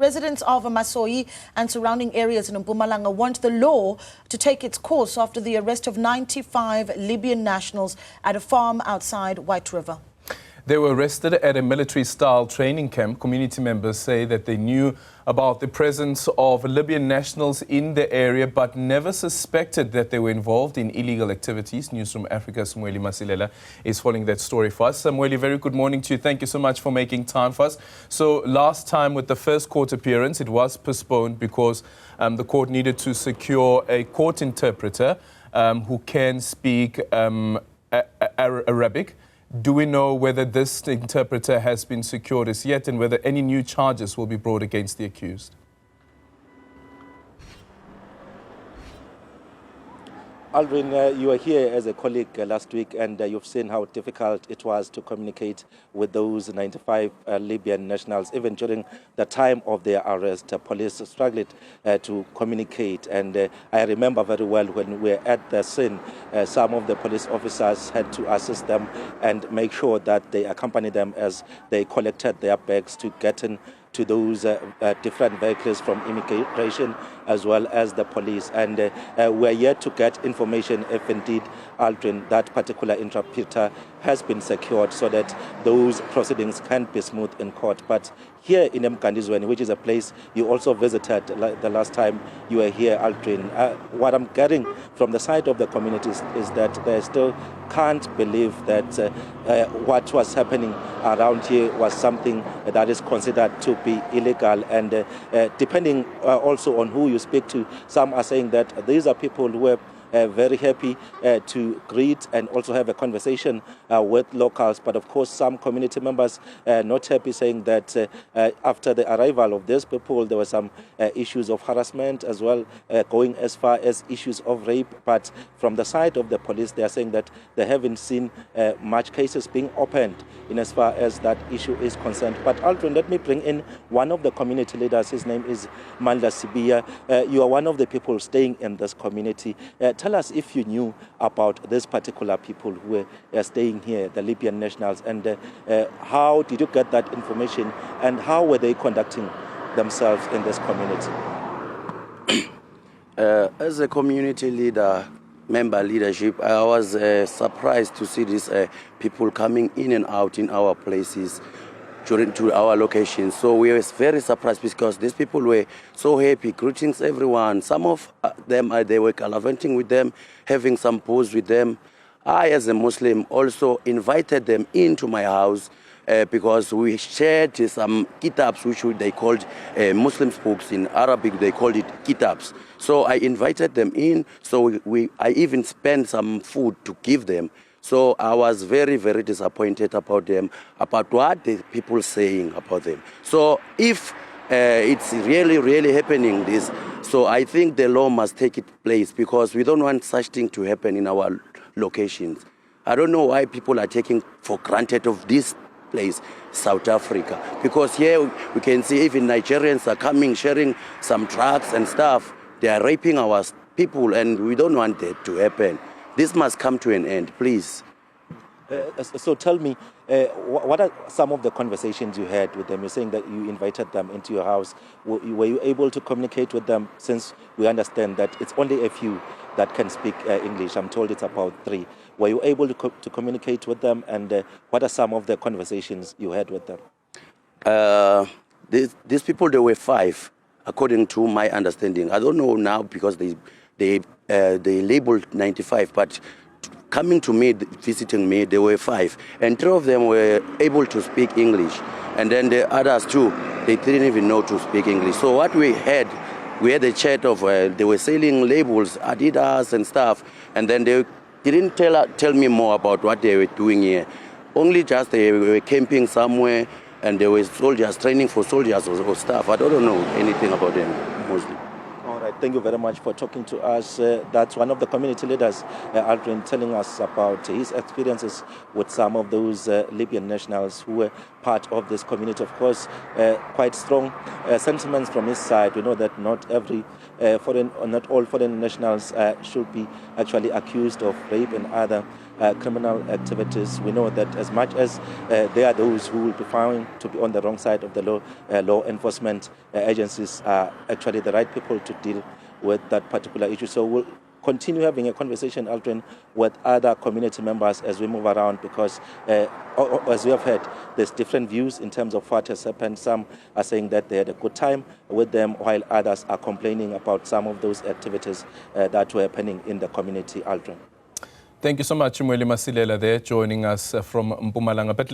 Residents of Masoi and surrounding areas in Mpumalanga want the law to take its course after the arrest of 95 Libyan nationals at a farm outside White River. They were arrested at a military-style training camp. Community members say that they knew about the presence of Libyan nationals in the area but never suspected that they were involved in illegal activities. Newzroom Afrika's Mweli Masilela is following that story for us. Mweli, very good morning to you. Thank you so much for making time for us. So last time with the first court appearance, it was postponed because the court needed to secure a court interpreter who can speak Arabic. Do we know whether this interpreter has been secured as yet and whether any new charges will be brought against the accused? Aldrin, you were here as a colleague last week and you've seen how difficult it was to communicate with those 95 Libyan nationals. Even during the time of their arrest, police struggled to communicate. And I remember very well when we were at the scene, some of the police officers had to assist them and make sure that they accompanied them as they collected their bags to get in to those different vehicles from immigration as well as the police. And we're yet to get information if indeed, Aldrin, that particular interpreter has been secured so that those proceedings can be smooth in court. But here in Mkandizweni, which is a place you also visited the last time you were here, Aldrin, what I'm getting from the side of the communities is that they still can't believe that what was happening around here was something that is considered to be illegal. And depending also on who you speak to, some are saying that these are people who are very happy to greet and also have a conversation with locals. But of course, some community members not happy, saying that after the arrival of these people, there were some issues of harassment as well, going as far as issues of rape. But from the side of the police, they are saying that they haven't seen much cases being opened in as far as that issue is concerned. But Aldrin, let me bring in one of the community leaders. His name is Mandla Sibia. You are one of the people staying in this community. Tell us if you knew about this particular people who are staying here, the Libyan nationals, and how did you get that information and how were they conducting themselves in this community? As a community leader, member leadership, I was surprised to see these people coming in and out in our places to our locations. So we were very surprised because these people were so happy, greetings everyone. Some of them, they were gallivanting with them, having some pose with them. I, as a Muslim, also invited them into my house because we shared some kitabs, which they called Muslim books. In Arabic, they called it kitabs. So I invited them in, so I even spent some food to give them. So I was very, very disappointed about them, about what the people saying about them. So if it's really, really happening, this, so I think the law must take its place because we don't want such thing to happen in our locations. I don't know why people are taking for granted of this place, South Africa, because here we can see even Nigerians are coming, sharing some drugs and stuff. They are raping our people and we don't want that to happen. This must come to an end, please. So tell me, what are some of the conversations you had with them? You're saying that you invited them into your house. Were you able to communicate with them, since we understand that it's only a few that can speak English? I'm told it's about 3. Were you able to communicate with them, and what are some of the conversations you had with them? These people, there were 5, according to my understanding. I don't know now because they labeled 95, but coming to me, visiting me, there were 5. And 3 of them were able to speak English. And then the others too, they didn't even know to speak English. So what we had a chat of, they were selling labels, Adidas and stuff. And then they didn't tell me more about what they were doing here. Only just they were camping somewhere and there were soldiers, training for soldiers or stuff. I don't know anything about them, mostly. All right. right, thank you very much for talking to us. That's one of the community leaders, Aldrin, telling us about his experiences with some of those Libyan nationals who were part of this community. Of course, quite strong sentiments from his side. We know that not all foreign nationals should be actually accused of rape and other criminal activities. We know that as much as there are those who will be found to be on the wrong side of the law, law enforcement agencies are actually the right people to deal with that particular issue. So we'll continue having a conversation, Aldrin, with other community members as we move around, because as we have heard, there's different views in terms of what has happened. Some are saying that they had a good time with them, while others are complaining about some of those activities that were happening in the community, Aldrin. Thank you so much, Mweli Masilela, there joining us from Mpumalanga.